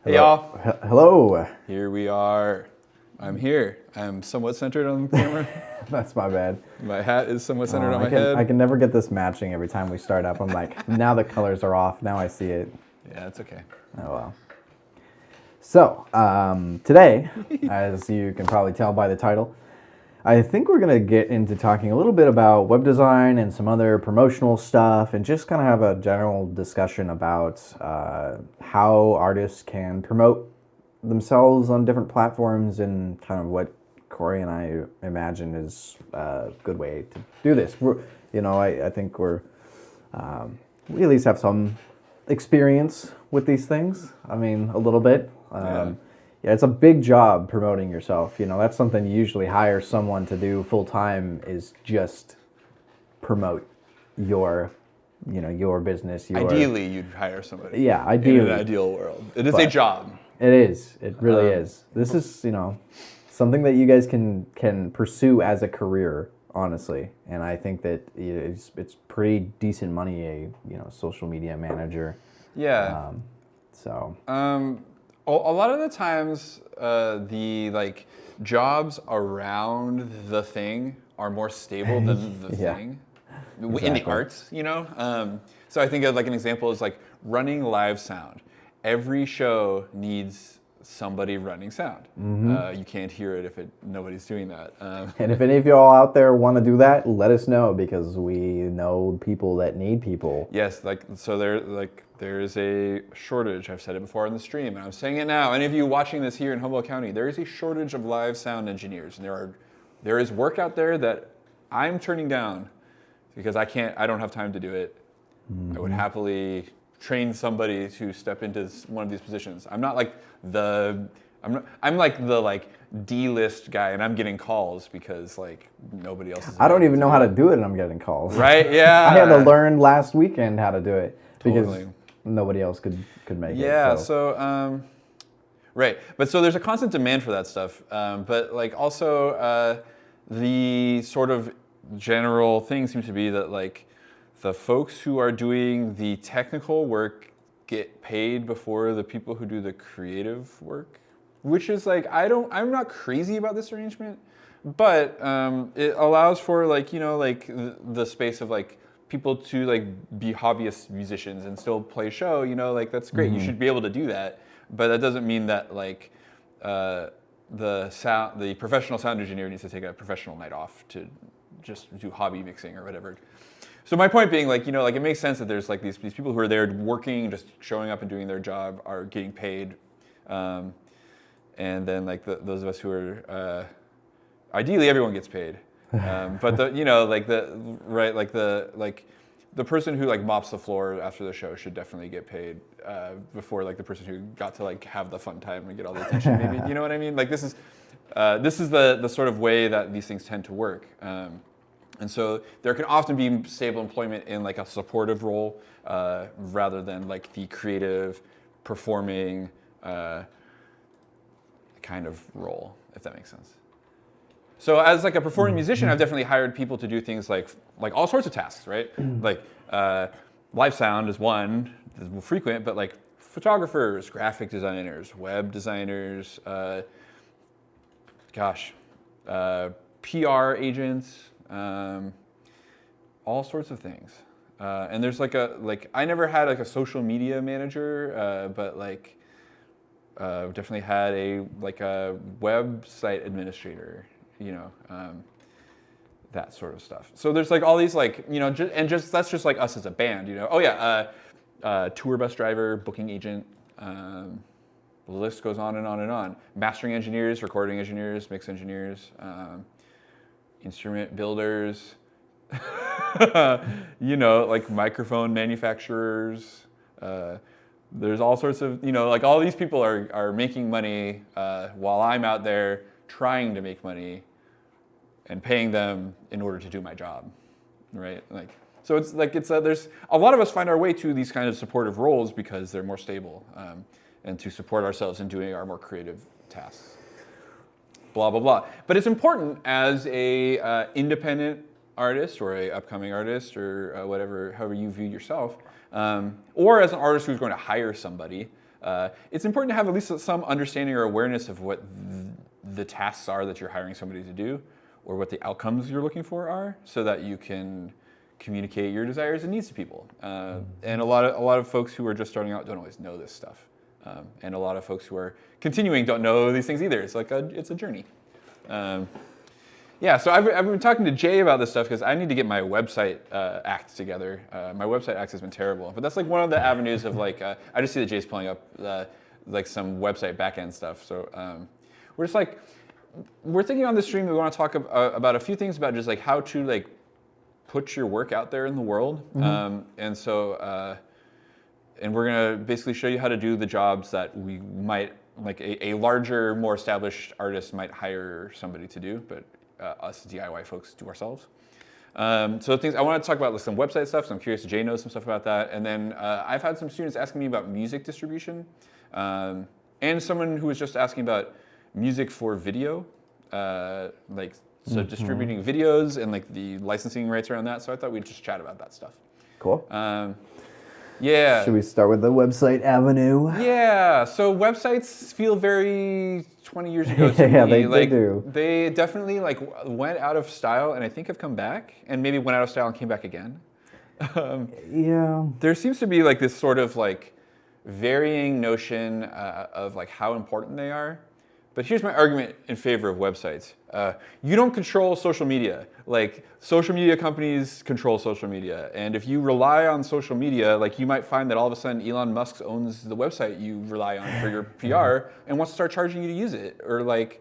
Hey y'all. Hello. Here we are. I'm here. I'm somewhat centered on the camera. That's my bad. My hat is somewhat centered on my I head. can never get this matching every time we start up. I'm like, now the colors are off. Now I see it. Yeah, it's okay. Oh well. So today, as you can probably tell by the title, I think we're going to get into talking a little bit about web design and some other promotional stuff, and just kind of have a general discussion about how artists can promote themselves on different platforms, and kind of what Cory and I imagine is a good way to do this. I think we at least have some experience with these things. I mean, a little bit. Yeah, it's a big job promoting yourself. That's something you usually hire someone to do full time, is just promote your business. Ideally, you'd hire somebody. Yeah, ideally. In an ideal world. It is a job. It is. It really is. This is, something that you guys can pursue as a career, honestly. And I think that it's pretty decent money, a social media manager. Yeah. A lot of the times, the jobs around the thing are more stable than the Yeah, thing exactly. in the arts. So I think of an example is running live sound. Every show needs somebody running sound. You can't hear it if nobody's doing that. And if any of y'all out there want to do that, let us know, because we know people that need people. Yes, there is a shortage. I've said it before on the stream, and I'm saying it now. Any of you watching this here in Humboldt County, there is a shortage of live sound engineers, and there is work out there that I'm turning down because I don't have time to do it. I would happily train somebody to step into one of these positions. I'm like the D-list guy, and I'm getting calls because nobody else is. I don't even know how to do it, and I'm getting calls. Right? Yeah. I had to learn last weekend how to do it because Totally. nobody else could make it. Yeah. So right. But so there's a constant demand for that stuff. But also the sort of general thing seems to be that the folks who are doing the technical work get paid before the people who do the creative work, which is I'm not crazy about this arrangement, but it allows for the space of people to be hobbyist musicians and still play show. That's great. You should be able to do that, but that doesn't mean that the professional sound engineer needs to take a professional night off to just do hobby mixing or whatever. So my point being, it makes sense that there's these people who are there working, just showing up and doing their job, are getting paid, and then those of us who are, ideally everyone gets paid, but the person who the floor after the show should definitely get paid before the person who got to have the fun time and get all the attention. Maybe you know what I mean? This is the sort of way that these things tend to work. And so there can often be stable employment in a supportive role rather than the creative, performing kind of role, if that makes sense. So as a performing musician, I've definitely hired people to do things like all sorts of tasks, right? Live sound is one, is frequent, but photographers, graphic designers, web designers, PR agents. All sorts of things, and there's I never had a social media manager, but definitely had a website administrator, that sort of stuff. So there's all these that's just us as a band, tour bus driver, booking agent. The list goes on and on and on. Mastering engineers, recording engineers, mix engineers. Instrument builders, microphone manufacturers. There's all sorts of, all these people are making money while I'm out there trying to make money and paying them in order to do my job, right? So it's there's a lot of us find our way to these kind of supportive roles because they're more stable and to support ourselves in doing our more creative tasks. Blah, blah, blah. But it's important as a independent artist or a upcoming artist or whatever, however you view yourself, or as an artist who's going to hire somebody, it's important to have at least some understanding or awareness of what the tasks are that you're hiring somebody to do, or what the outcomes you're looking for are, so that you can communicate your desires and needs to people. And a lot of folks who are just starting out don't always know this stuff, and a lot of folks who are continuing don't know these things either. It's like it's a journey. Yeah, so I've been talking to Jay about this stuff because I need to get my website act together. My website act has been terrible, but that's like one of the avenues of like, I just see that Jay's pulling up like some website backend stuff. So we're just like, we're thinking on this stream that we want to talk about a few things about just like how to like put your work out there in the world. And so, and we're gonna basically show you how to do the jobs that we might, like a larger, more established artist might hire somebody to do, but us DIY folks do ourselves. So things I want to talk about like some website stuff, so I'm curious if Jay knows some stuff about that. And then I've had some students asking me about music distribution, and someone who was just asking about music for video, like so distributing videos and like the licensing rights around that. So I thought we'd just chat about that stuff. Cool. Yeah. Should we start with the website avenue? Yeah. So websites feel very 20 years ago to yeah, me. they do. They definitely like went out of style, and I think have come back, and maybe went out of style and came back again. Yeah. There seems to be like this sort of like varying notion of like how important they are. But here's my argument in favor of websites. You don't control social media. Like, social media companies control social media. And if you rely on social media, like you might find that all of a sudden Elon Musk owns the website you rely on for your PR and wants to start charging you to use it. Or like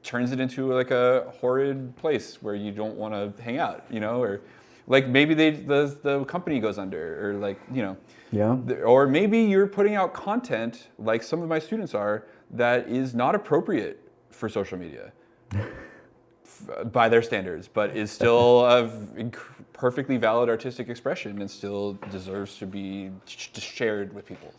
turns it into like a horrid place where you don't want to hang out, you know? Or like maybe the company goes under, or like, you know. Yeah. Or maybe you're putting out content, like some of my students are, that is not appropriate for social media by their standards, but is still a perfectly valid artistic expression and still deserves to be shared with people.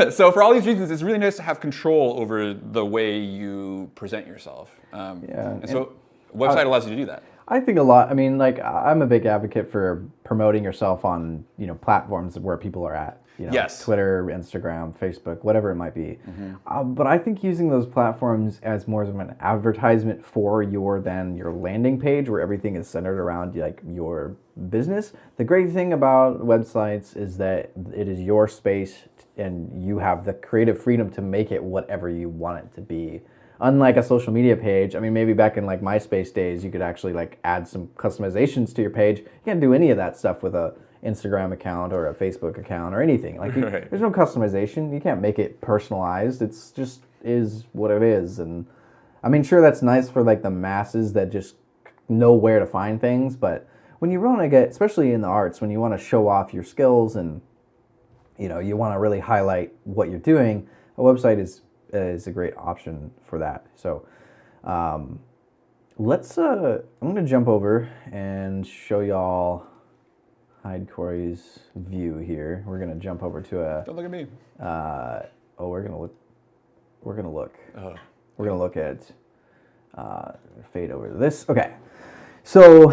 So for all these reasons, it's really nice to have control over the way you present yourself. And so website allows you to do that. I think a lot. I mean, like I'm a big advocate for promoting yourself on, platforms where people are at. Yes. Twitter, Instagram, Facebook, whatever it might be. But I think using those platforms as more of an advertisement for your landing page, where everything is centered around like your business. The great thing about websites is that it is your space, and you have the creative freedom to make it whatever you want it to be. Unlike a social media page, I mean, maybe back in like MySpace days, you could actually like add some customizations to your page. You can't do any of that stuff with a Instagram account or a Facebook account or anything. Like, there's no customization. You can't make it personalized. It's just is what it is. And I mean, sure, that's nice for like the masses that just know where to find things. But when you want to get, especially in the arts, when you want to show off your skills and you want to really highlight what you're doing, a website is a great option for that. So let's I'm gonna jump over and show y'all Jay Cory's view here. We're gonna jump over to a Don't look at me. we're gonna look we're gonna look at fade over to this. Okay, so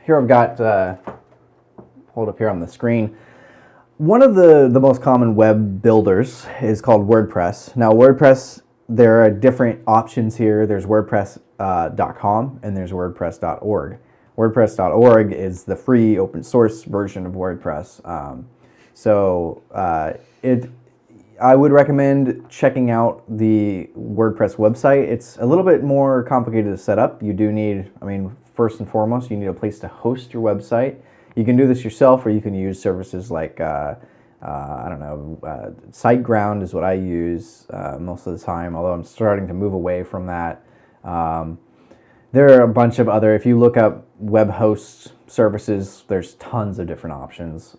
here I've got hold up here on the screen. One of the most common web builders is called WordPress. Now WordPress, there are different options here. There's WordPress.com and there's WordPress.org. WordPress.org is the free open source version of WordPress. I would recommend checking out the WordPress website. It's a little bit more complicated to set up. You do need, first and foremost, you need a place to host your website. You can do this yourself, or you can use services like, SiteGround is what I use most of the time, although I'm starting to move away from that. There are a bunch of other, if you look up web host services, there's tons of different options.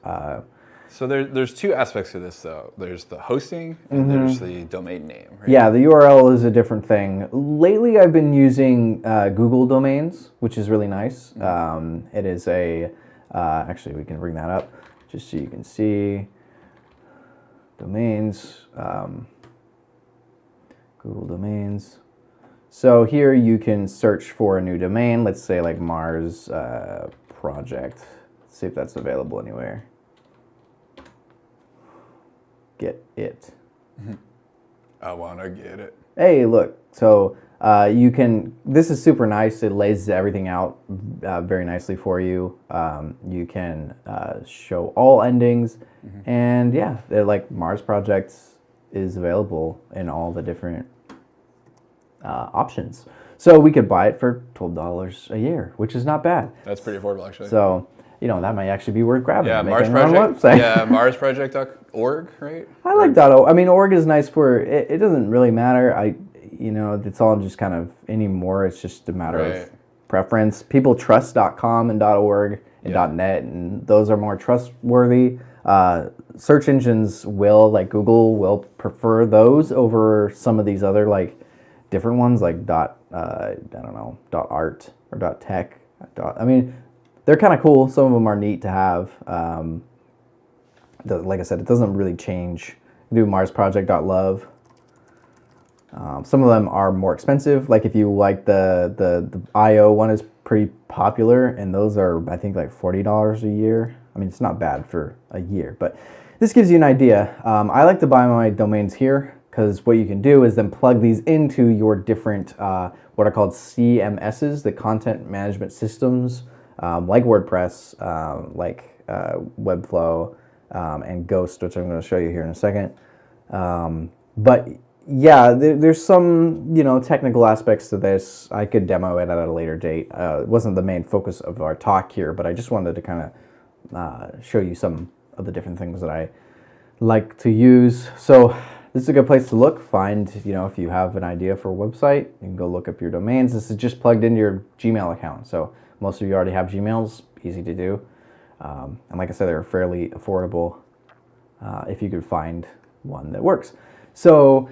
So there's two aspects to this, though. There's the hosting and there's the domain name, right? Yeah, the URL is a different thing. Lately, I've been using Google Domains, which is really nice. It is a... actually, we can bring that up just so you can see domains, Google Domains. So here you can search for a new domain. Let's say like MARZ project. Let's see if that's available anywhere. get it. I want to get it. Hey, look. So you can, this is super nice. It lays everything out very nicely for you. You can show all endings. And yeah, they're like MARZ projects is available in all the different options. So we could buy it for $12 a year, which is not bad. That's pretty affordable, actually. So, that might actually be worth grabbing. Yeah, Making MARZ our own project. website. Yeah, MARZproject.org, right? I like .org. I mean, org is nice for it. It doesn't really matter. It's all just kind of anymore. It's just a matter of preference. People trust.com and .org and .net, and those are more trustworthy. Search engines like Google will prefer those over some of these other like different ones like .art or .tech. I mean, they're kind of cool. Some of them are neat to have. Like I said, it doesn't really change. You do MARZproject.love. Some of them are more expensive. Like if you like the IO one is pretty popular, and those are I think like $40 a year. I mean, it's not bad for a year, but this gives you an idea. I like to buy my domains here because what you can do is then plug these into your different what are called CMSs, the content management systems, like WordPress, like Webflow, and Ghost, which I'm going to show you here in a second. But yeah, there's some technical aspects to this. I could demo it at a later date. It wasn't the main focus of our talk here, but I just wanted to kind of show you some of the different things that I like to use. So this is a good place to look. Find, if you have an idea for a website, you can go look up your domains. This is just plugged into your Gmail account. So most of you already have Gmails, easy to do. And like I said, they're fairly affordable if you could find one that works. So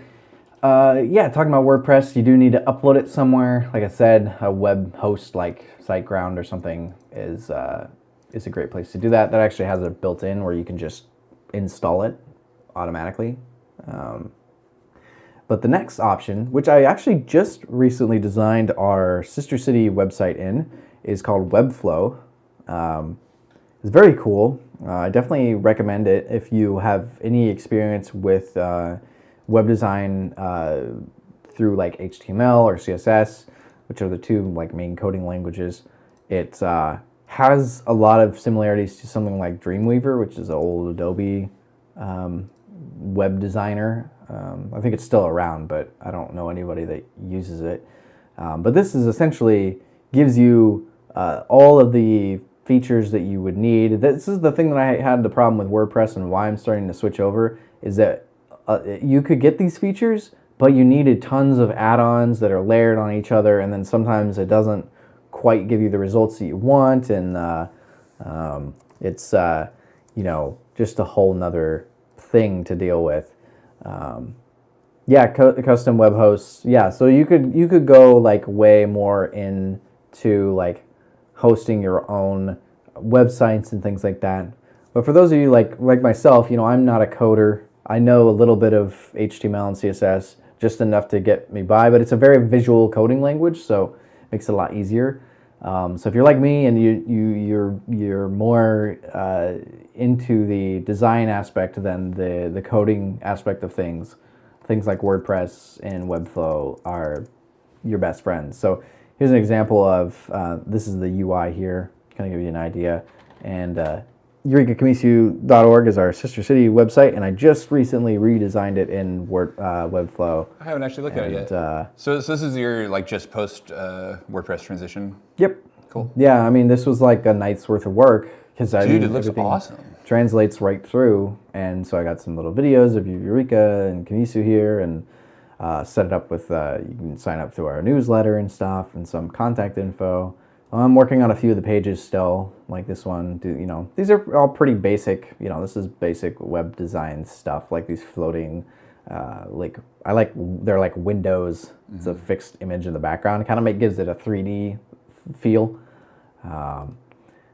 yeah, talking about WordPress, you do need to upload it somewhere. Like I said, a web host like SiteGround or something is a great place to do that. That actually has it built in where you can just install it automatically. But the next option, which I actually just recently designed our sister city website in, is called Webflow. It's very cool. I definitely recommend it if you have any experience with web design through like HTML or CSS, which are the two like main coding languages. It has a lot of similarities to something like Dreamweaver, which is an old Adobe web designer. I think it's still around, but I don't know anybody that uses it. But this is essentially gives you all of the features that you would need. This is the thing that I had the problem with WordPress and why I'm starting to switch over is that you could get these features, but you needed tons of add-ons that are layered on each other, and then sometimes it doesn't quite give you the results that you want, and it's just a whole nother thing to deal with. Yeah, custom web hosts. Yeah, so you could go like way more into like hosting your own websites and things like that. But for those of you like myself, I'm not a coder. I know a little bit of HTML and CSS, just enough to get me by, but it's a very visual coding language, so it makes it a lot easier. So if you're like me and you're more into the design aspect than the coding aspect of things like WordPress and Webflow are your best friends. So here's an example of this is the UI here, kind of give you an idea. And EurekaKamisu.org is our sister city website, and I just recently redesigned it in Webflow. I haven't actually looked at it yet. So this is your like just post WordPress transition? Yep. Cool. Yeah, I mean this was like a night's worth of work because it looks awesome. Translates right through, and so I got some little videos of Eureka and Kamisu here, and set it up with you can sign up through our newsletter and stuff, and some contact info. I'm working on a few of the pages still, like this one. These are all pretty basic. This is basic web design stuff, like these floating, they're like windows. Mm-hmm. It's a fixed image in the background. It kind of gives it a 3D feel.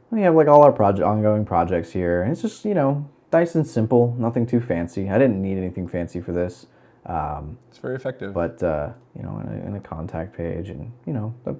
We have like all our ongoing projects here. And it's just nice and simple, nothing too fancy. I didn't need anything fancy for this. It's very effective. But in a contact page, and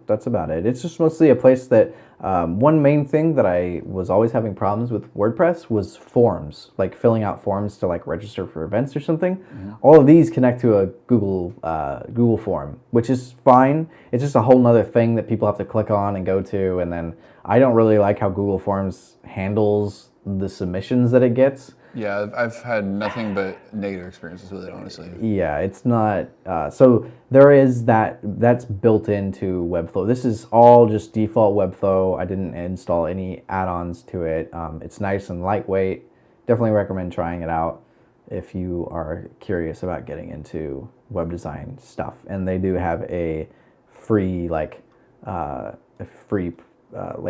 that's about it. It's just mostly a place that one main thing that I was always having problems with WordPress was forms, like filling out forms to like register for events or something. Mm-hmm. All of these connect to a Google form, which is fine. It's just a whole nother thing that people have to click on and go to, and then I don't really like how Google Forms handles the submissions that it gets. Yeah, I've had nothing but negative experiences with it, honestly. Yeah, it's not. So there is that's built into Webflow. This is all just default Webflow. I didn't install any add-ons to it. It's nice and lightweight. Definitely recommend trying it out if you are curious about getting into web design stuff. And they do have a free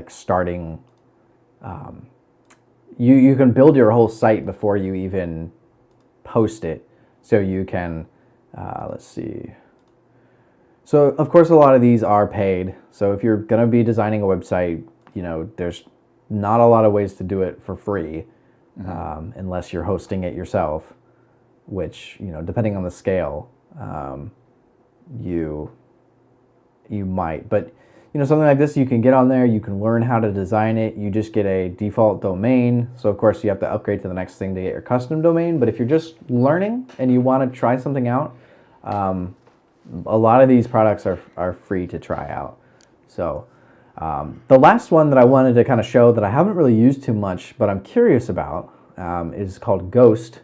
starting. You can build your whole site before you even post it. So you can, let's see. So of course a lot of these are paid. So if you're gonna be designing a website, there's not a lot of ways to do it for free, unless you're hosting it yourself, which, depending on the scale, you might. But something like this, you can get on there, you can learn how to design it, you just get a default domain. So of course you have to upgrade to the next thing to get your custom domain. But if you're just learning and you want to try something out, a lot of these products are free to try out. So the last one that I wanted to kind of show that I haven't really used too much, but I'm curious about, is called Ghost.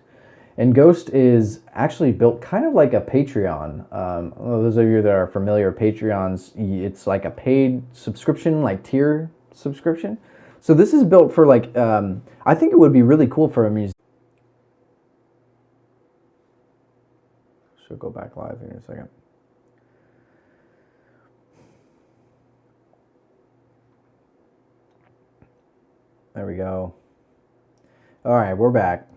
And Ghost is actually built kind of like a Patreon. Those of you that are familiar, Patreons, it's like a paid subscription, like tier subscription. So this is built for like, I think it would be really cool for a musician. Should go back live in a second. There we go. All right, we're back.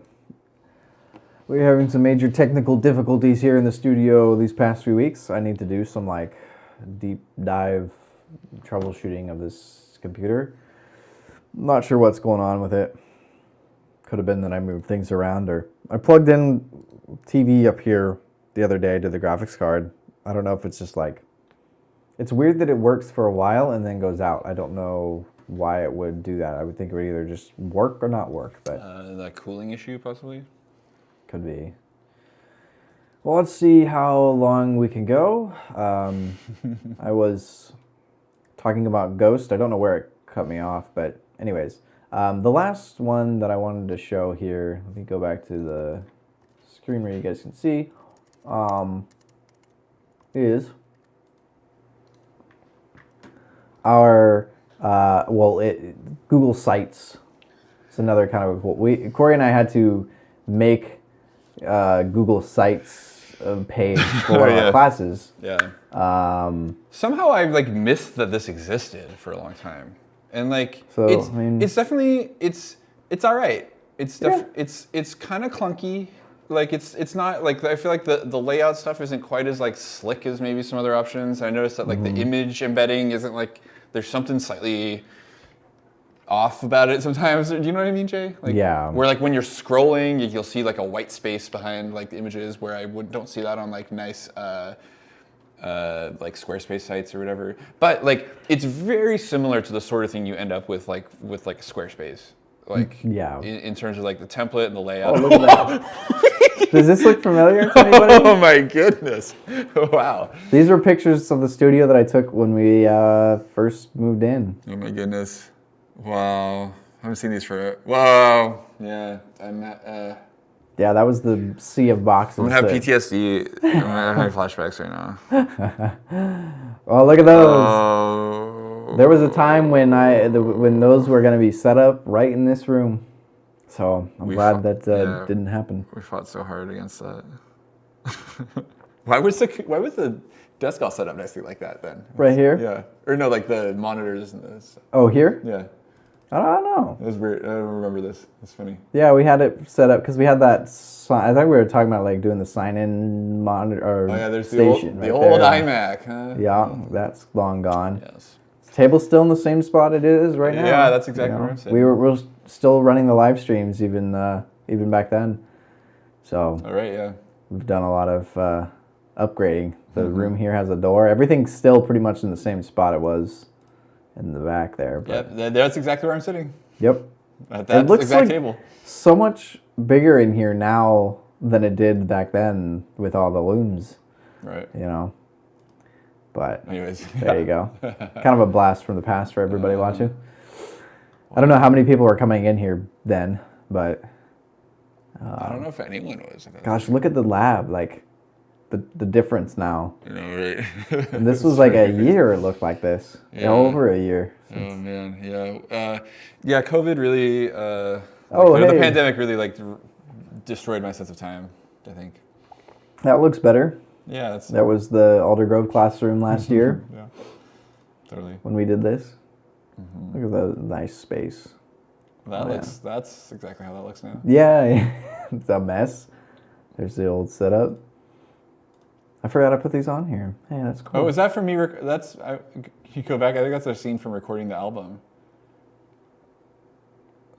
We're having some major technical difficulties here in the studio these past few weeks. I need to do some like deep dive troubleshooting of this computer. Not sure what's going on with it. Could have been that I moved things around, or I plugged in TV up here the other day to the graphics card. I don't know if it's just like, it's weird that it works for a while and then goes out. I don't know why it would do that. I would think it would either just work or not work, but that cooling issue possibly. Could be. Well, let's see how long we can go. I was talking about Ghost. I don't know where it cut me off, but anyways. The last one that I wanted to show here, let me go back to the screen where you guys can see, is our, Google Sites. It's another kind of, Cory and I had to make Google Sites page for one of our classes. Yeah. Somehow I've like missed that this existed for a long time, and like it's definitely it's all right. It's kind of clunky. Like it's not like, I feel like the layout stuff isn't quite as like slick as maybe some other options. I noticed that like the image embedding isn't like, there's something slightly off about it sometimes. Do you know what I mean, Jay? Like, yeah. Where like when you're scrolling, you'll see like a white space behind like the images, where I don't see that on like nice like Squarespace sites or whatever. But like it's very similar to the sort of thing you end up with like Squarespace. Like in terms of like the template and the layout. Oh, look at that. Does this look familiar to anybody? Oh my goodness! Wow. These were pictures of the studio that I took when we first moved in. Oh my goodness. Wow, I haven't seen these for. Wow, yeah, I'm. Yeah, that was the sea of boxes. I'm gonna have PTSD. I'm having flashbacks right now. Oh, look at those! There was a time when when those were gonna be set up right in this room, so I'm glad that didn't happen. We fought so hard against that. Why was the desk all set up nicely like that then? Right here? Yeah, or no, like the monitors and this. Oh, here? Yeah. I don't know. It was weird. I don't remember this. It's funny. Yeah, we had it set up because we had that. I think we were talking about like doing the sign-in monitor or there's station. The old iMac, huh? Yeah, that's long gone. Yes. Is the table still in the same spot it is right now? Yeah, that's exactly what I'm saying. We were still running the live streams even back then. So. All right. Yeah. we've done a lot of upgrading. The room here has a door. Everything's still pretty much in the same spot it was in the back there. But Yep, that's exactly where I'm sitting. Yep. At that exact table. So much bigger in here now than it did back then with all the looms. Right. You know. But anyways, there you go. Kind of a blast from the past for everybody watching. I don't know how many people were coming in here then, but I don't know if anyone was. gosh, look at the lab, like the difference now. You know, right? And this was like a year. It looked like this. Yeah, over a year. Oh man, yeah, yeah. COVID really, the pandemic really like destroyed my sense of time, I think. That looks better. Yeah, that was the Aldergrove classroom last year. Yeah, totally. When we did this, look at the nice space. That's exactly how that looks now. Yeah, it's a mess. There's the old setup. I forgot I put these on here. Hey, that's cool. Oh, is that from me? You go back. I think that's a scene from recording the album.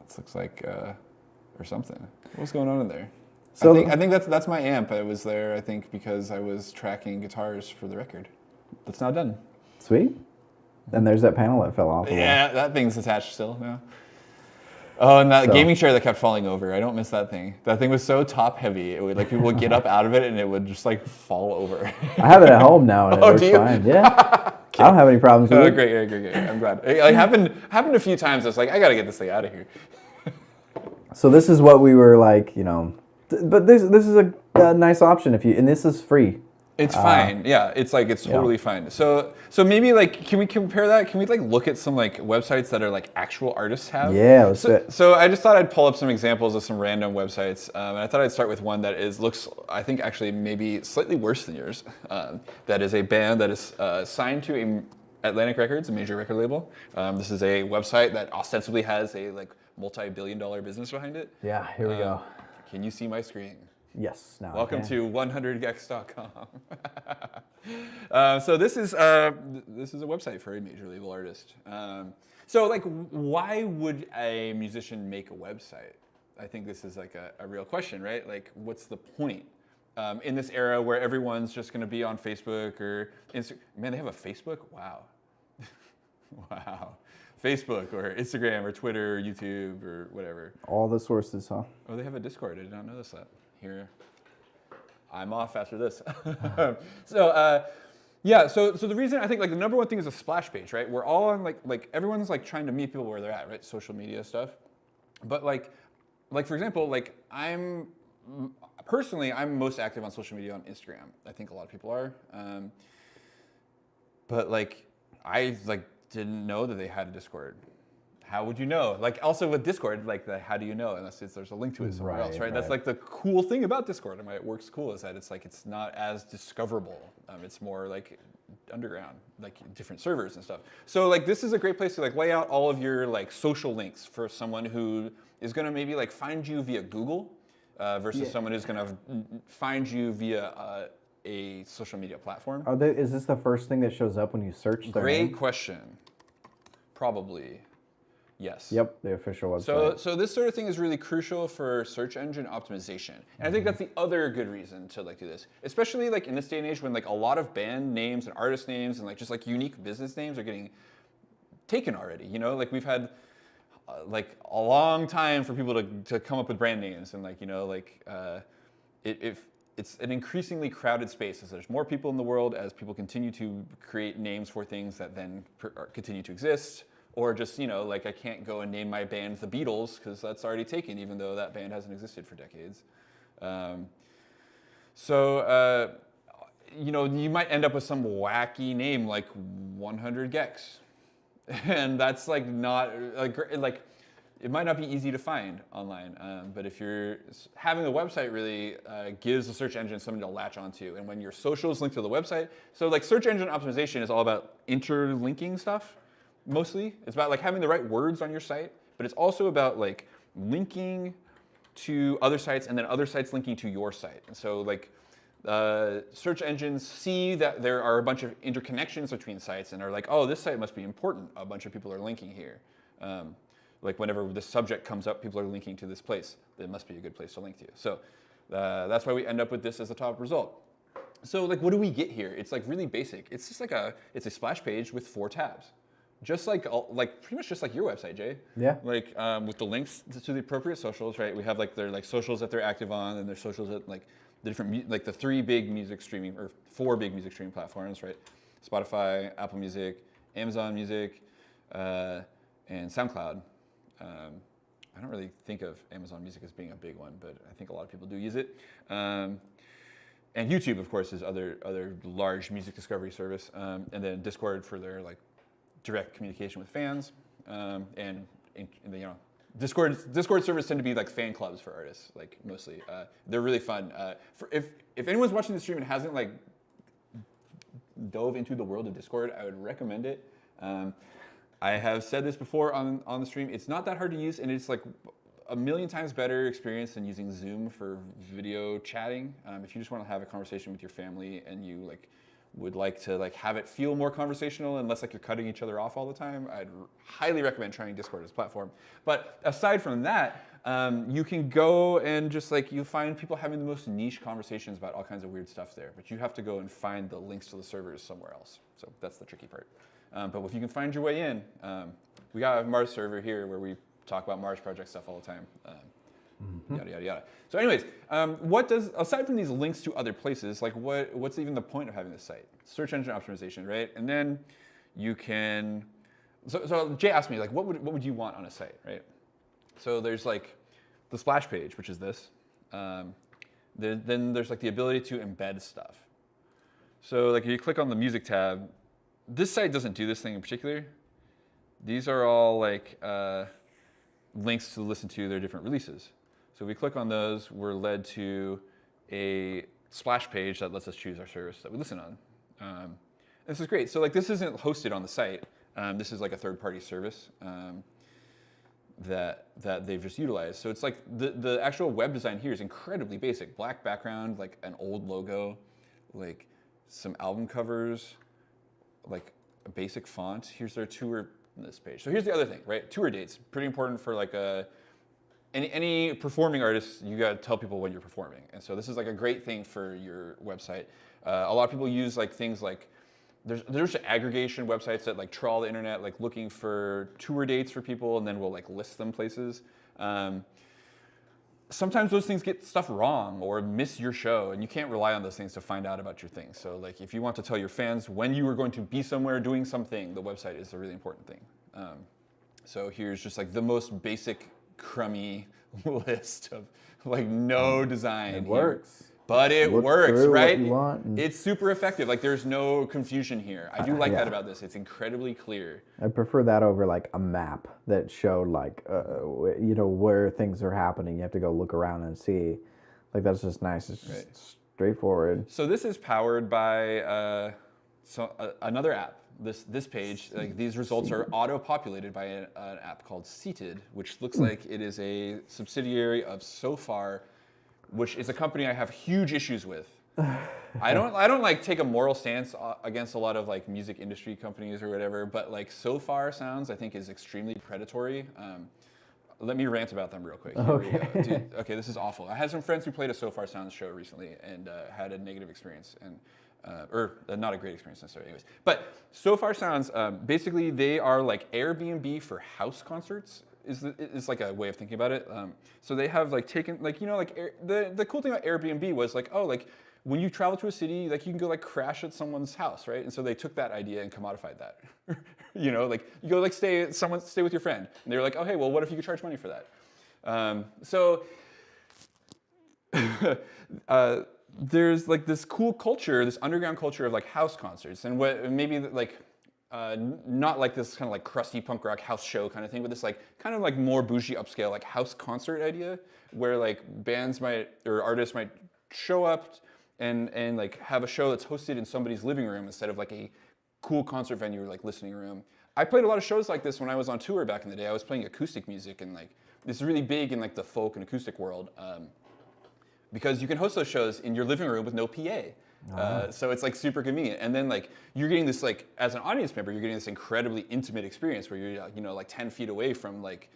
This looks like, or something. What's going on in there? So I think that's my amp. I was there, I think, because I was tracking guitars for the record. That's now done. Sweet. And there's that panel that fell off. Yeah, that thing's attached still now. Oh, and that gaming chair that kept falling over. I don't miss that thing. That thing was so top heavy. It would like people would get up out of it and it would just like fall over. I have it at home now and it works fine. Yeah. I don't have any problems with it. Great. I'm glad. It like, happened a few times. I was like, I gotta get this thing out of here. So this is what we were like, you know. But this is a nice option and this is free. It's fine. Yeah, it's totally fine. So maybe like, can we compare that? Can we like look at some like websites that are like actual artists have? Yeah, let's do it. So I just thought I'd pull up some examples of some random websites, and I thought I'd start with one that looks I think actually maybe slightly worse than yours. That is a band that is signed to Atlantic Records, a major record label. This is a website that ostensibly has a like multi-billion-dollar business behind it. Yeah, here we go. Can you see my screen? Yes. Now welcome to 100gex.com. So this is a website for a major label artist. So like, why would a musician make a website? I think this is like a real question, right? Like, what's the point in this era where everyone's just going to be on Facebook or Instagram? Man, they have a Facebook? Wow. Wow. Facebook or Instagram or Twitter or YouTube or whatever. All the sources, huh? Oh, they have a Discord. I did not notice that. Here, I'm off after this. So the reason I think like the number one thing is a splash page, right? We're all on like everyone's like trying to meet people where they're at, right? Social media stuff. But like for example, like I'm most active on social media on Instagram. I think a lot of people are. But like I like didn't know that they had a Discord. How would you know? Like also with Discord, like how do you know unless there's a link to it somewhere else, right? That's like the cool thing about Discord and why it works cool is that it's not as discoverable. It's more like underground, like different servers and stuff. So like this is a great place to like lay out all of your like social links for someone who is gonna maybe like find you via Google versus someone who's gonna find you via a social media platform. Is this the first thing that shows up when you search their name? Great question. Probably. Yes. Yep, the official website. So this sort of thing is really crucial for search engine optimization. And I think that's the other good reason to like do this. Especially like in this day and age when like a lot of band names and artist names and like just like unique business names are getting taken already. You know, like we've had like a long time for people to come up with brand names and like, you know, like it's an increasingly crowded space as there's more people in the world, as people continue to create names for things that then continue to exist. Or just, you know, like I can't go and name my band The Beatles because that's already taken, even though that band hasn't existed for decades. You know, you might end up with some wacky name like 100gex. And that's like not, like it might not be easy to find online. But if you're having the website really gives the search engine something to latch onto. And when your socials link to the website, so like search engine optimization is all about interlinking stuff. Mostly, it's about like having the right words on your site, but it's also about like linking to other sites and then other sites linking to your site. And so like search engines see that there are a bunch of interconnections between sites and are like, oh, this site must be important. A bunch of people are linking here. Like whenever the subject comes up, people are linking to this place. It must be a good place to link to. So That's why we end up with this as the top result. So like, what do we get here? It's like really basic. It's just like it's a splash page with 4 tabs. Just like pretty much just like your website, Jay. Yeah. Like with the links to the appropriate socials, right? We have like their like socials that they're active on, and their socials that like the different like the 3 big music streaming or 4 big music streaming platforms, right? Spotify, Apple Music, Amazon Music, and SoundCloud. I don't really think of Amazon Music as being a big one, but I think a lot of people do use it. And YouTube, of course, is other large music discovery service, and then Discord for their like direct communication with fans, and Discord servers tend to be like fan clubs for artists, like mostly. They're really fun. If anyone's watching the stream and hasn't like dove into the world of Discord, I would recommend it. I have said this before on the stream. It's not that hard to use, and it's like a million times better experience than using Zoom for video chatting. If you just want to have a conversation with your family and you like would like to like have it feel more conversational and less like you're cutting each other off all the time, I'd highly recommend trying Discord as a platform. But aside from that, you can go and just like you find people having the most niche conversations about all kinds of weird stuff there, but you have to go and find the links to the servers somewhere else. So that's the tricky part. But if you can find your way in, we got a MARZ server here where we talk about MARZ project stuff all the time. Yada, yada, yada. So anyways, aside from these links to other places, like what's even the point of having this site? Search engine optimization, right? And then you can, so Jay asked me, like, what would you want on a site, right? So there's like the splash page, which is this. Then there's like the ability to embed stuff. So like if you click on the music tab, this site doesn't do this thing in particular. These are all like links to listen to their different releases. So if we click on those, we're led to a splash page that lets us choose our service that we listen on. This is great. So like this isn't hosted on the site. This is like a third-party service that they've just utilized. So it's like the actual web design here is incredibly basic. Black background, like an old logo, like some album covers, like a basic font. Here's their tour this page. So here's the other thing, right? Tour dates, pretty important for like any performing artist. You gotta tell people when you're performing, and so this is like a great thing for your website. A lot of people use like things like there's aggregation websites that like trawl the internet, like looking for tour dates for people, and then we'll like list them places. Sometimes those things get stuff wrong or miss your show, and you can't rely on those things to find out about your thing. So like if you want to tell your fans when you are going to be somewhere doing something, the website is a really important thing. So here's just like the most basic crummy list of like no design. It works. But it Look works, through right? what you want and- It's super effective. Like there's no confusion here. I do like that about this. It's incredibly clear. I prefer that over like a map that showed like where things are happening. You have to go look around and see. Like that's just nice. It's just straightforward. So this is powered by another app. This page, like these results are auto-populated by an app called Seated, which looks like it is a subsidiary of SoFar, which is a company I have huge issues with. I don't like take a moral stance against a lot of like music industry companies or whatever, but like SoFar Sounds I think is extremely predatory. Let me rant about them real quick. Here we go. Dude, okay, this is awful. I had some friends who played a SoFar Sounds show recently and had a negative experience, and or not a great experience necessarily, anyways. But SoFar Sounds, basically they are like Airbnb for house concerts. Is like a way of thinking about it. So they have like taken like the cool thing about Airbnb was like, oh, like when you travel to a city, like you can go like crash at someone's house, right? And so they took that idea and commodified that. Like you go like stay with your friend, and they were like, oh hey, well what if you could charge money for that? There's like this cool culture, this underground culture of like house concerts, and what maybe like. Not like this kind of like crusty punk rock house show kind of thing, but this like kind of like more bougie upscale like house concert idea where like bands or artists might show up and like have a show that's hosted in somebody's living room instead of like a cool concert venue or like listening room. I played a lot of shows like this when I was on tour back in the day. I was playing acoustic music, and like this is really big in like the folk and acoustic world because you can host those shows in your living room with no PA. So it's like super convenient, and then like you're getting this like as an audience member, you're getting this incredibly intimate experience where you're like 10 feet away from like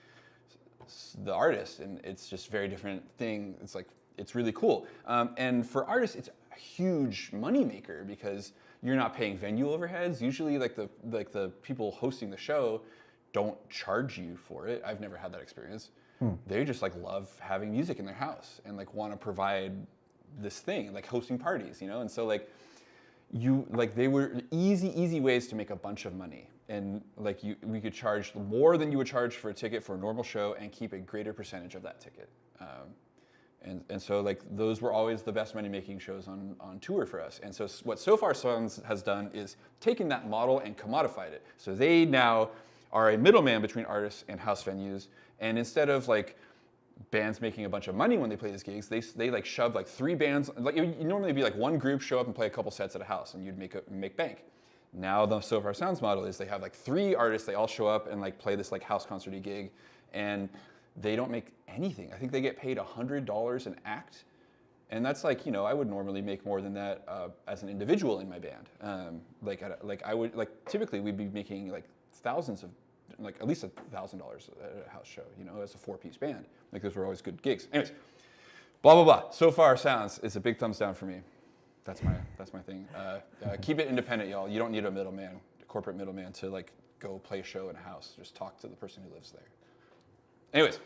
the artist, and it's just a very different thing. It's like it's really cool. And for artists, it's a huge moneymaker because you're not paying venue overheads. Usually, like the people hosting the show don't charge you for it. I've never had that experience. They just like love having music in their house and like want to provide this thing, like hosting parties, you know? And so like they were easy ways to make a bunch of money. And like we could charge more than you would charge for a ticket for a normal show and keep a greater percentage of that ticket. And so like those were always the best money making shows on tour for us. And so what So Far Songs has done is taken that model and commodified it. So they now are a middleman between artists and house venues. And instead of like bands making a bunch of money when they play these gigs, they like shove like 3 bands. Like you normally be like one group show up and play a couple sets at a house, and you'd make bank. Now the So Far Sounds model is they have like 3 artists. They all show up and like play this like house concerty gig, and they don't make anything. I think they get paid $100 an act, and that's like, you know, I would normally make more than that as an individual in my band. I would like typically we'd be making like thousands of. Like at least $1,000 at a house show, you know, as a 4-piece band. Like those were always good gigs. Anyways, blah blah blah. So Far Sounds is a big thumbs down for me. That's my thing. Keep it independent, y'all. You don't need a middleman, a corporate middleman, to like go play a show in a house. Just talk to the person who lives there. Anyways,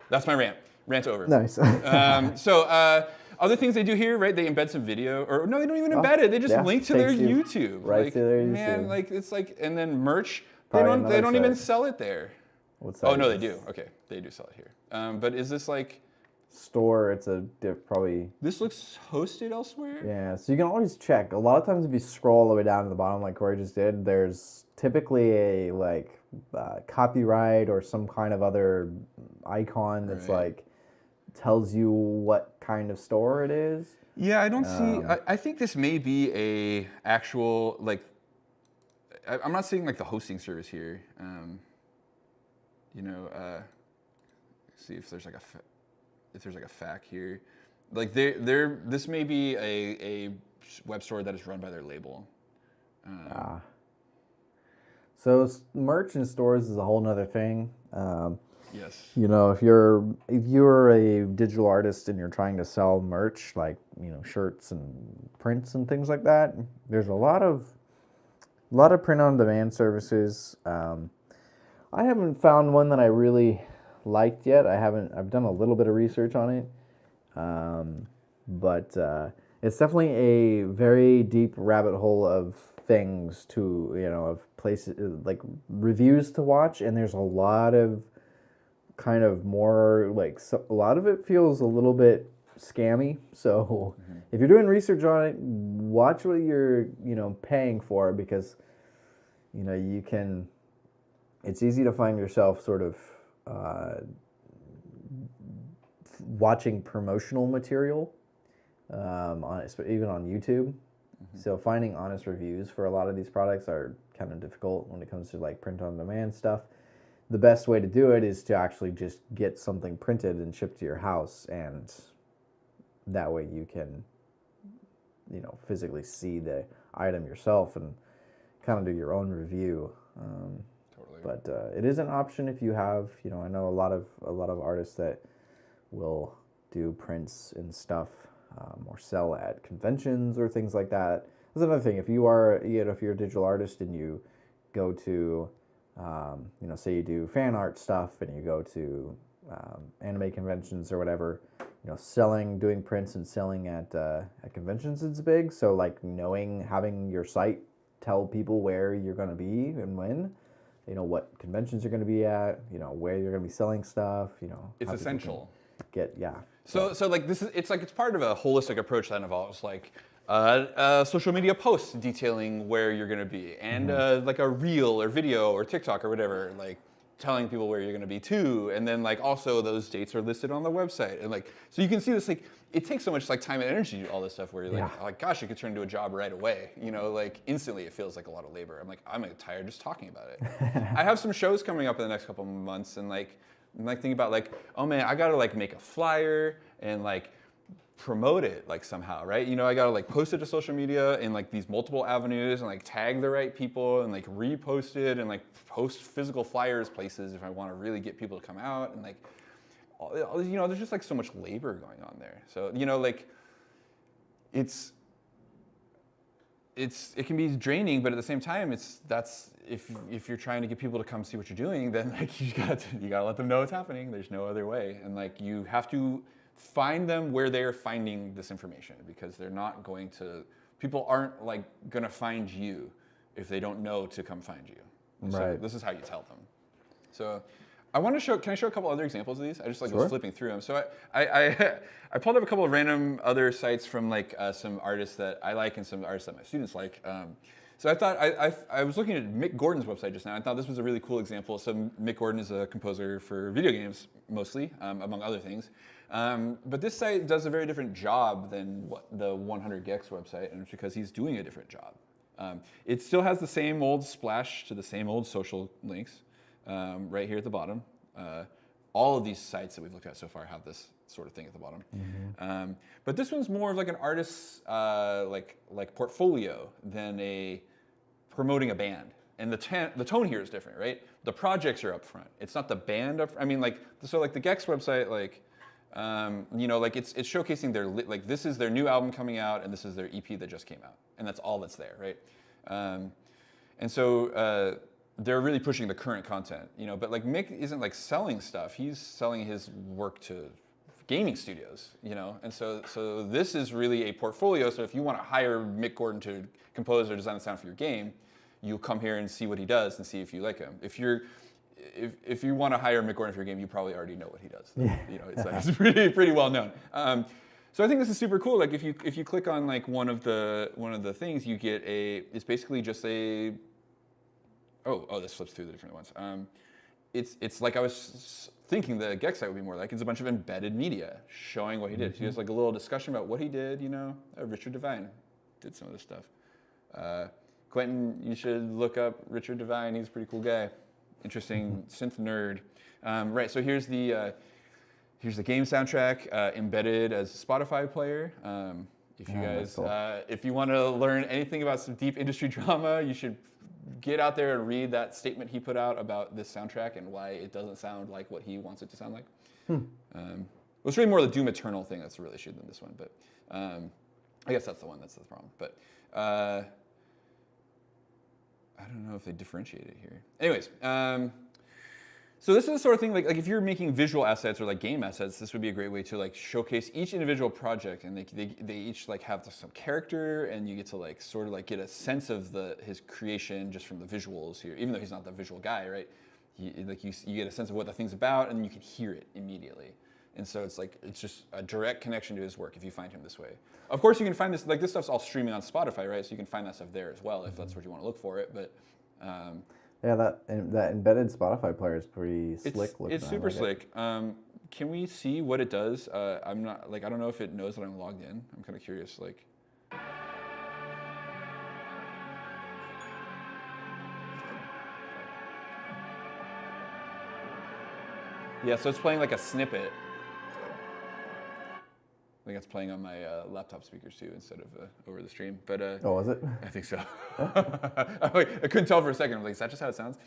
that's my rant. Rant over. Nice. Other things they do here, right? They embed some video, or no, they don't even embed it. They just link to their YouTube. Right like, to their YouTube. Man, like it's like, and then merch. Probably They don't even sell it there. What's that? Oh no, they do. Okay, they do sell it here. But is this like store? It's a probably. This looks hosted elsewhere. Yeah, so you can always check. A lot of times, if you scroll all the way down to the bottom, like Cory just did, there's typically a like copyright or some kind of other icon that's like tells you what kind of store it is. Yeah, I don't see. I think this may be a actual like. I'm not seeing like the hosting service here. See if there's like a FAQ here. Like this may be a web store that is run by their label. So merch in stores is a whole nother thing. Yes. You know, if you're a digital artist and you're trying to sell merch like, you know, shirts and prints and things like that, there's a lot of print-on-demand services. I haven't found one that I really liked yet. I've done a little bit of research on it, but it's definitely a very deep rabbit hole of things to, you know, of places like reviews to watch, and there's a lot of kind of more like a lot of it feels a little bit scammy. So if you're doing research on it, watch what you're, you know, paying for, because, you know, it's easy to find yourself sort of watching promotional material even on YouTube. So finding honest reviews for a lot of these products are kind of difficult when it comes to like print on demand stuff. The best way to do it is to actually just get something printed and shipped to your house, and that way you can, you know, physically see the item yourself and kind of do your own review. Totally. But it is an option if you have, you know, I know a lot of artists that will do prints and stuff or sell at conventions or things like that. That's another thing. If you are, you know, if you're a digital artist and you go to, you know, say you do fan art stuff and you go to anime conventions or whatever, you know, doing prints and selling at conventions is big. So like having your site tell people where you're going to be and when, you know, what conventions you're going to be at, you know, where you're going to be selling stuff, you know. It's essential. So like it's part of a holistic approach that involves like social media posts detailing where you're going to be, and like a reel or video or TikTok or whatever, like telling people where you're going to be too, and then like also those dates are listed on the website, and like so you can see this, like it takes so much like time and energy to do all this stuff where you're like gosh, it could turn into a job right away, you know, like instantly. It feels like a lot of labor. I'm like tired just talking about it. I have some shows coming up in the next couple of months, and like I'm like thinking about like, oh man, I gotta like make a flyer and like promote it like somehow, right? You know, I gotta like post it to social media in like these multiple avenues and like tag the right people and like repost it and like post physical flyers places if I want to really get people to come out, and like there's just like so much labor going on there. So like it can be draining, but at the same time, if you're trying to get people to come see what you're doing, then like you gotta let them know it's happening. There's no other way, and like you have to find them where they're finding this information, because they're not going to. People aren't like gonna find you if they don't know to come find you. Right. So this is how you tell them. So I want to show. Can I show a couple other examples of these? I just like was flipping through them. So I pulled up a couple of random other sites from like some artists that I like and some artists that my students like. So I thought I was looking at Mick Gordon's website just now. I thought this was a really cool example. So Mick Gordon is a composer for video games mostly, among other things. But this site does a very different job than what the 100 gecs website, and it's because he's doing a different job. It still has the same old splash to the same old social links. Right here at the bottom. All of these sites that we've looked at so far have this sort of thing at the bottom. Mm-hmm. But this one's more of like an artist's like portfolio than a promoting a band. And the tone here is different, right? The projects are up front. It's not the band up. I mean, like so, like the gecs website, like like it's showcasing their like this is their new album coming out, and this is their EP that just came out, and that's all that's there, right? And so. They're really pushing the current content, but like Mick isn't like selling stuff. He's selling his work to gaming studios, and so this is really a portfolio. So if you want to hire Mick Gordon to compose or design the sound for your game, you'll come here and see what he does and see if you like him. If you want to hire Mick Gordon for your game, you probably already know what he does. Yeah. It's pretty well known. So I think this is super cool. Like if you click on like one of the things, you get it's basically just a Oh, this flips through the different ones. It's like I was thinking the gecs site would be more like. It's a bunch of embedded media showing what he did. Mm-hmm. He has like a little discussion about what he did. Richard Devine did some of this stuff. Quentin, you should look up Richard Devine. He's a pretty cool guy. Interesting synth nerd. Right. So here's the game soundtrack embedded as a Spotify player. If you guys, cool. If you want to learn anything about some deep industry drama, you should get out there and read that statement he put out about this soundtrack and why it doesn't sound like what he wants it to sound like. It's really more the Doom Eternal thing that's the real issue than this one, but I guess that's the one that's the problem. But I don't know if they differentiate it here. Anyways, so this is the sort of thing like if you're making visual assets or like game assets, this would be a great way to like showcase each individual project, and they each like have some character, and you get to like sort of like get a sense of his creation just from the visuals here, even though he's not the visual guy, right? You get a sense of what the thing's about, and you can hear it immediately. And so it's just a direct connection to his work if you find him this way. Of course, you can find this this stuff's all streaming on Spotify, right? So you can find that stuff there as well if that's what you want to look for it, but. Yeah, that embedded Spotify player is pretty slick looking. It's super slick. Can we see what it does? I'm not I don't know if it knows that I'm logged in. I'm kind of curious. Yeah, so it's playing like a snippet. I think it's playing on my laptop speakers too instead of over the stream. But oh, is it? I think so. I couldn't tell for a second. I'm like, is that just how it sounds?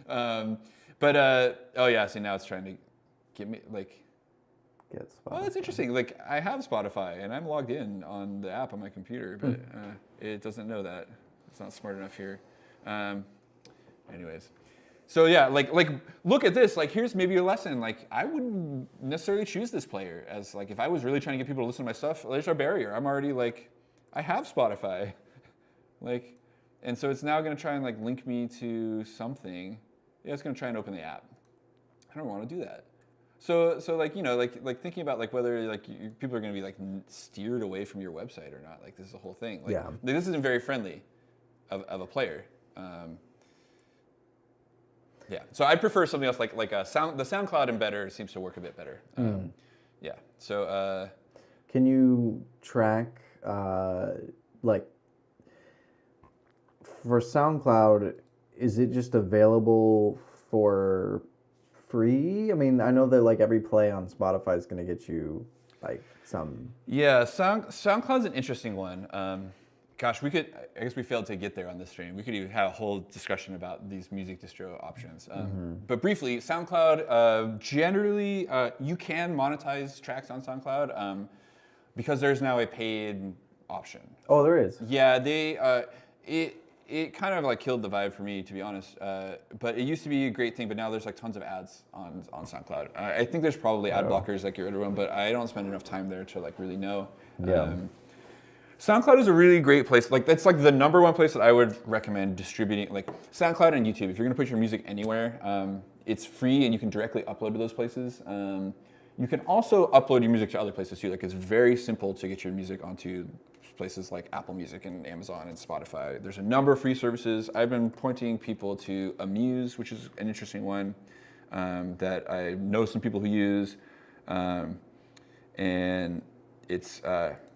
Oh yeah. See, now it's trying to get me get Spotify. Oh, that's interesting. Like I have Spotify and I'm logged in on the app on my computer, but it doesn't know that. It's not smart enough here. Anyways. So yeah, like look at this. Like here's maybe a lesson. Like I wouldn't necessarily choose this player as like if I was really trying to get people to listen to my stuff. There's our barrier. I'm already I have Spotify, and so it's now going to try and link me to something. Yeah, it's going to try and open the app. I don't want to do that. So thinking about whether people are going to be steered away from your website or not. This is the whole thing. This isn't very friendly of a player. Yeah, so I prefer something else the SoundCloud embedder seems to work a bit better. Yeah, so. Can you track, for SoundCloud, is it just available for free? I mean, I know that every play on Spotify is going to get you some. Yeah, SoundCloud's an interesting one. Gosh, I guess we failed to get there on this stream. We could even have a whole discussion about these music distro options. But briefly, SoundCloud, generally, you can monetize tracks on SoundCloud because there's now a paid option. Oh, there is? Yeah, it kind of like killed the vibe for me, to be honest. But it used to be a great thing, but now there's like tons of ads on SoundCloud. I think there's probably ad blockers that get rid of them, but I don't spend enough time there to like really know. Yeah. SoundCloud is a really great place. Like that's like the number one place that I would recommend distributing. Like SoundCloud and YouTube. If you're gonna put your music anywhere, it's free and you can directly upload to those places. You can also upload your music to other places too. Like it's very simple to get your music onto places like Apple Music and Amazon and Spotify. There's a number of free services. I've been pointing people to Amuse, which is an interesting one that I know some people who use, and it's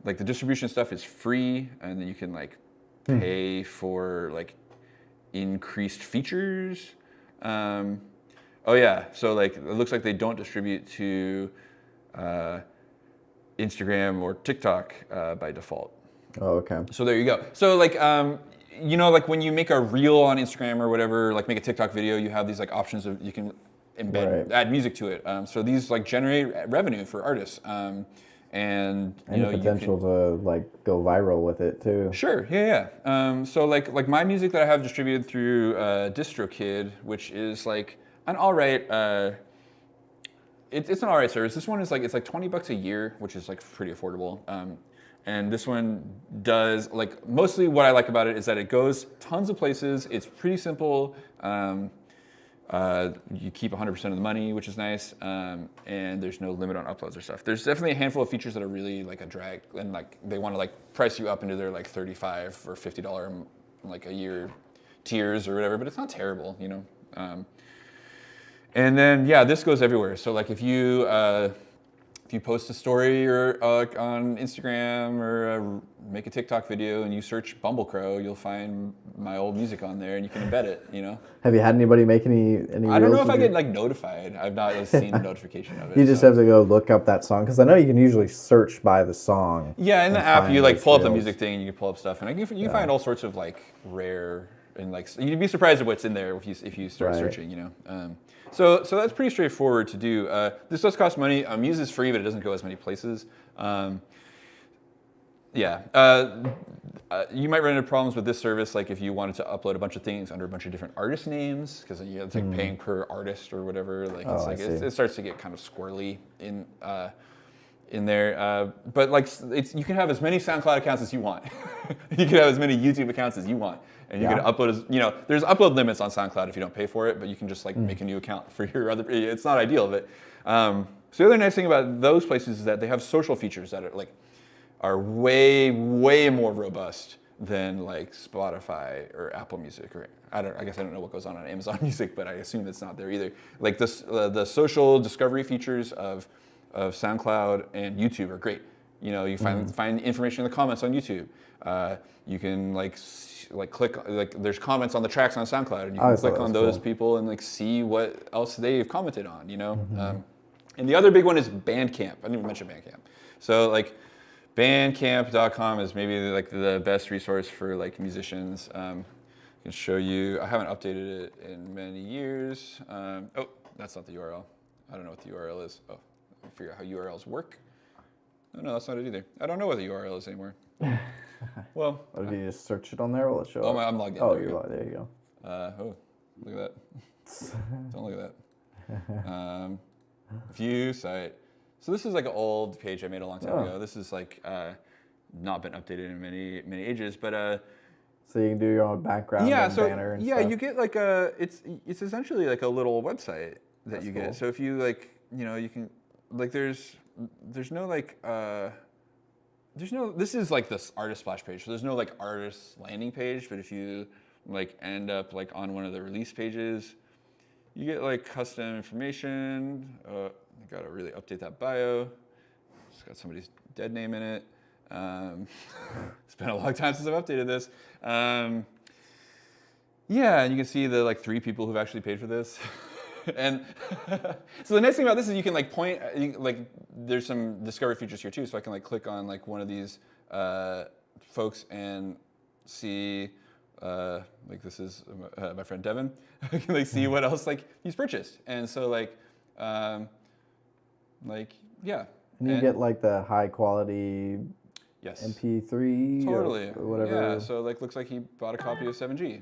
like the distribution stuff is free, and then you can like pay for like increased features. Oh yeah, so like it looks like they don't distribute to Instagram or TikTok by default. Oh, okay. So there you go. So like like when you make a reel on Instagram or whatever, like make a TikTok video, you have these like options of you can embed add music to it. So these like generate revenue for artists. And the potential to like go viral with it too. Sure, yeah. So like my music that I have distributed through DistroKid, which is like an alright, it's an alright service. This one is like it's like $20 a year, which is like pretty affordable. And this one does like mostly what I like about it is that it goes tons of places. It's pretty simple. You keep 100% of the money, which is nice, and there's no limit on uploads or stuff. There's definitely a handful of features that are really like a drag, and like they want to like price you up into their like $35 or $50 like a year tiers or whatever, but it's not terrible, you know. And then yeah, this goes everywhere. So like if you post a story or on Instagram or make a TikTok video and you search Bumblecrow, you'll find my old music on there and you can embed it, you know? Have you had anybody make any I don't know if I get like notified. I've not seen a notification of it. You just have to go look up that song because I know you can usually search by the song. Yeah, in the app you like pull up the music thing and you can pull up stuff and you find all sorts of like rare and like you'd be surprised at what's in there if you start searching, you know? So that's pretty straightforward to do. This does cost money. Muse is free, but it doesn't go as many places. You might run into problems with this service, like if you wanted to upload a bunch of things under a bunch of different artist names, because it's like paying per artist or whatever. Like it starts to get kind of squirrely in there. But like you can have as many SoundCloud accounts as you want. You can have as many YouTube accounts as you want. And you can upload, there's upload limits on SoundCloud if you don't pay for it, but you can just like make a new account for your other, it's not ideal, but so the other nice thing about those places is that they have social features that are way, way more robust than like Spotify or Apple Music, or I guess I don't know what goes on Amazon Music, but I assume it's not there either. Like this, the social discovery features of SoundCloud and YouTube are great. You know, you find information in the comments on YouTube. You can like click, like there's comments on the tracks on SoundCloud, and you can click on those people and like see what else they've commented on, you know? And the other big one is Bandcamp. I didn't even mention Bandcamp. So like bandcamp.com is maybe like the best resource for like musicians. I can show you, I haven't updated it in many years. Oh, that's not the URL. I don't know what the URL is. Oh, I'll figure out how URLs work. Oh, no, that's not it either. I don't know what the URL is anymore. Well, what if you just search it on there? Will it show up? I'm logged in. Oh, there you go. Oh, look at that. Don't look at that. View site. So this is like an old page I made a long time ago. This is like not been updated in many ages, but so you can do your own background and banner and stuff. You get like it's essentially like a little website that you get. So if you like, you can like there's no like this is like this artist splash page. So there's no like artist landing page, but if you like end up like on one of the release pages, you get like custom information. I gotta really update that bio. It's got somebody's dead name in it. It's been a long time since I've updated this. Yeah, and you can see the like 3 people who've actually paid for this. And so the nice thing about this is you can like point, there's some discovery features here too. So I can like click on like one of these folks and see, like this is my friend Devin. I can like see what else like he's purchased, and so yeah. And you get like the high quality Yes. MP3 Totally. or whatever. Yeah. So like looks like he bought a copy of 7G.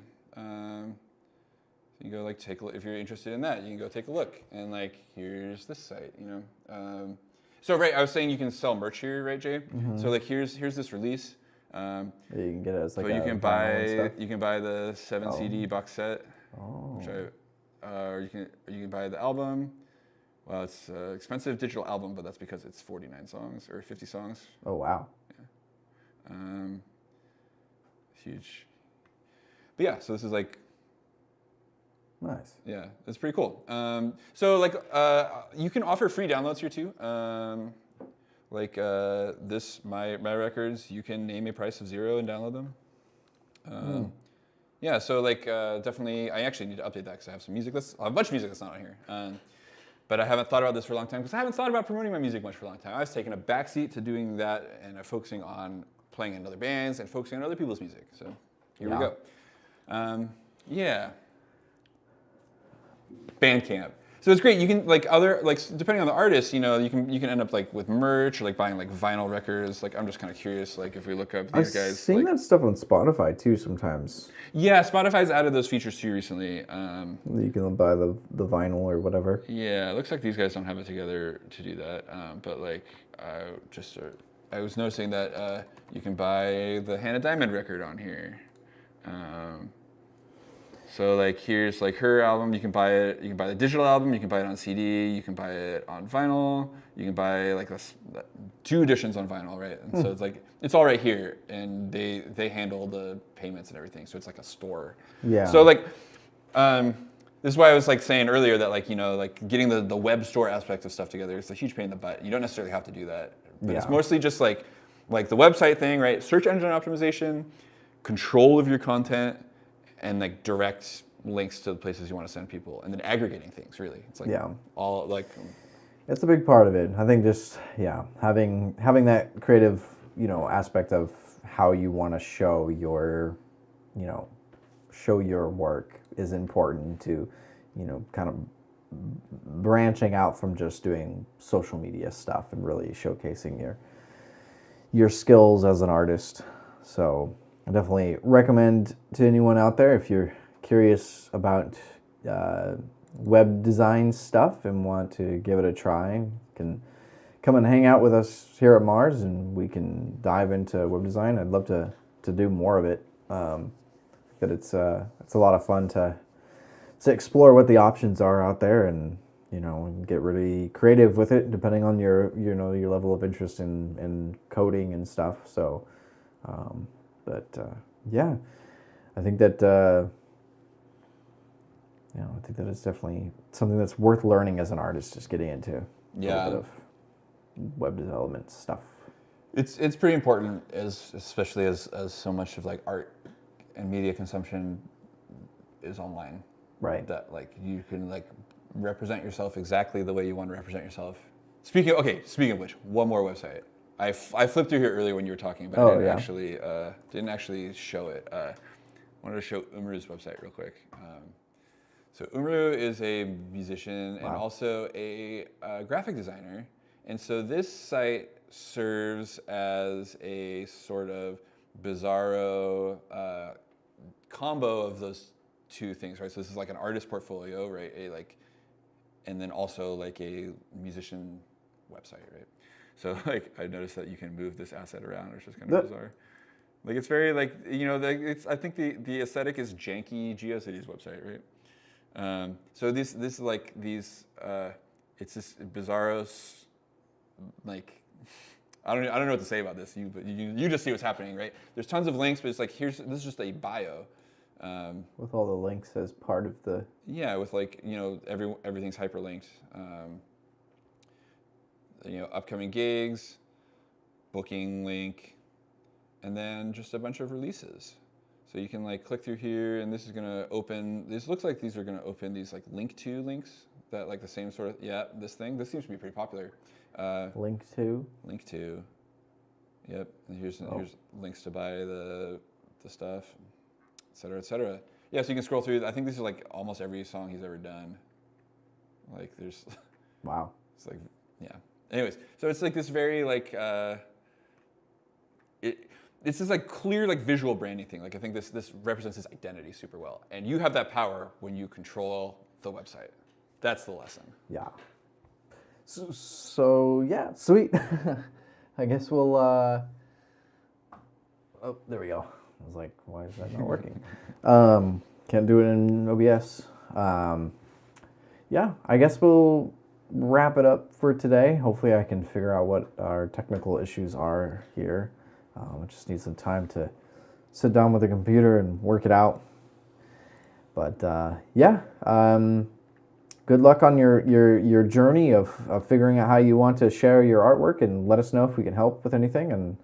You go like take a look if you're interested in that. You can go take a look, and like here's this site. So right, I was saying you can sell merch here, right, Jay? So like here's this release. Yeah, you can get it as like So you a can buy the 7 CD box set, which or you can buy the album. Well, it's an expensive digital album, but that's because it's 49 songs or 50 songs. Oh wow. Yeah. Huge. But yeah, so this is like. Nice. Yeah, it's pretty cool. So like you can offer free downloads here too. My records, you can name a price of 0 and download them. Yeah, so like definitely, I actually need to update that because I have some music. I have a bunch of music that's not on here. But I haven't thought about this for a long time because I haven't thought about promoting my music much for a long time. I was taking a backseat to doing that and focusing on playing in other bands and focusing on other people's music. So here we go. Yeah. Bandcamp. So it's great. You can depending on the artist, you can end up like with merch or like buying like vinyl records. Like I'm just kind of curious. Like if we look up these guys, I've seen that stuff on Spotify too sometimes. Yeah, Spotify's added those features too recently. You can buy the vinyl or whatever. Yeah, it looks like these guys don't have it together to do that. But like I was noticing that you can buy the Hannah Diamond record on here. So like here's like her album. You can buy it. You can buy the digital album. You can buy it on CD. You can buy it on vinyl. You can buy like 2 editions on vinyl, right? And so it's like it's all right here, and they handle the payments and everything. So it's like a store. Yeah. So like this is why I was like saying earlier that like like getting the web store aspect of stuff together is a huge pain in the butt. You don't necessarily have to do that, but it's mostly just like the website thing, right? Search engine optimization, control of your content. And like direct links to the places you want to send people, and then aggregating things. Really, it's like all like. It's a big part of it. I think just having that creative aspect of how you want to show your work is important to kind of branching out from just doing social media stuff and really showcasing your skills as an artist. So. I definitely recommend to anyone out there if you're curious about web design stuff and want to give it a try, you can come and hang out with us here at MARZ and we can dive into web design. I'd love to do more of it. But it's a lot of fun to explore what the options are out there and get really creative with it depending on your level of interest in coding and stuff. So. I think that it's definitely something that's worth learning as an artist, just getting into a little bit of web development stuff. It's pretty important, especially as so much of like art and media consumption is online. Right. That like you can like represent yourself exactly the way you want to represent yourself. Speaking of which, one more website. I flipped through here earlier when you were talking, but I didn't actually show it. I wanted to show Umru's website real quick. So Umru is a musician and also a graphic designer, and so this site serves as a sort of bizarro combo of those 2 things, right? So this is like an artist portfolio, right? And then also like a musician website, right? So like I noticed that you can move this asset around, which is kind of bizarre. Like it's very like I think the aesthetic is janky GeoCities website, right? So this is like these it's this bizarro like I don't know what to say about this. You just see what's happening, right? There's tons of links, but it's like this is just a bio. With all the links as part of the with like everything's hyperlinked. Upcoming gigs, booking link, and then just a bunch of releases. So you can like click through here, and this is gonna open. This looks like these are gonna open these like link to links that like the same sort of this thing. This seems to be pretty popular. Link to. Yep. And here's links to buy the the stuff, et cetera, et cetera. Yeah, so you can scroll through. I think this is like almost every song he's ever done. Like there's, Wow. it's like, yeah. Anyways, so it's like this very like, it's this like clear like visual branding thing. Like I think this represents his identity super well. And you have that power when you control the website. That's the lesson. Yeah. So yeah, sweet. I guess we'll. Oh, there we go. I was like, why is that not working? Can't do it in OBS. Yeah, I guess we'll wrap it up for today. Hopefully, I can figure out what our technical issues are here. I just need some time to sit down with the computer and work it out. But yeah. Good luck on your journey of figuring out how you want to share your artwork, and let us know if we can help with anything. And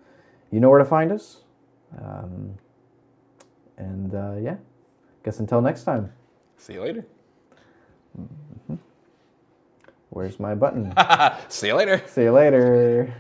you know where to find us. Yeah, guess until next time. See you later. Mm-hmm. Where's my button? See you later. See you later.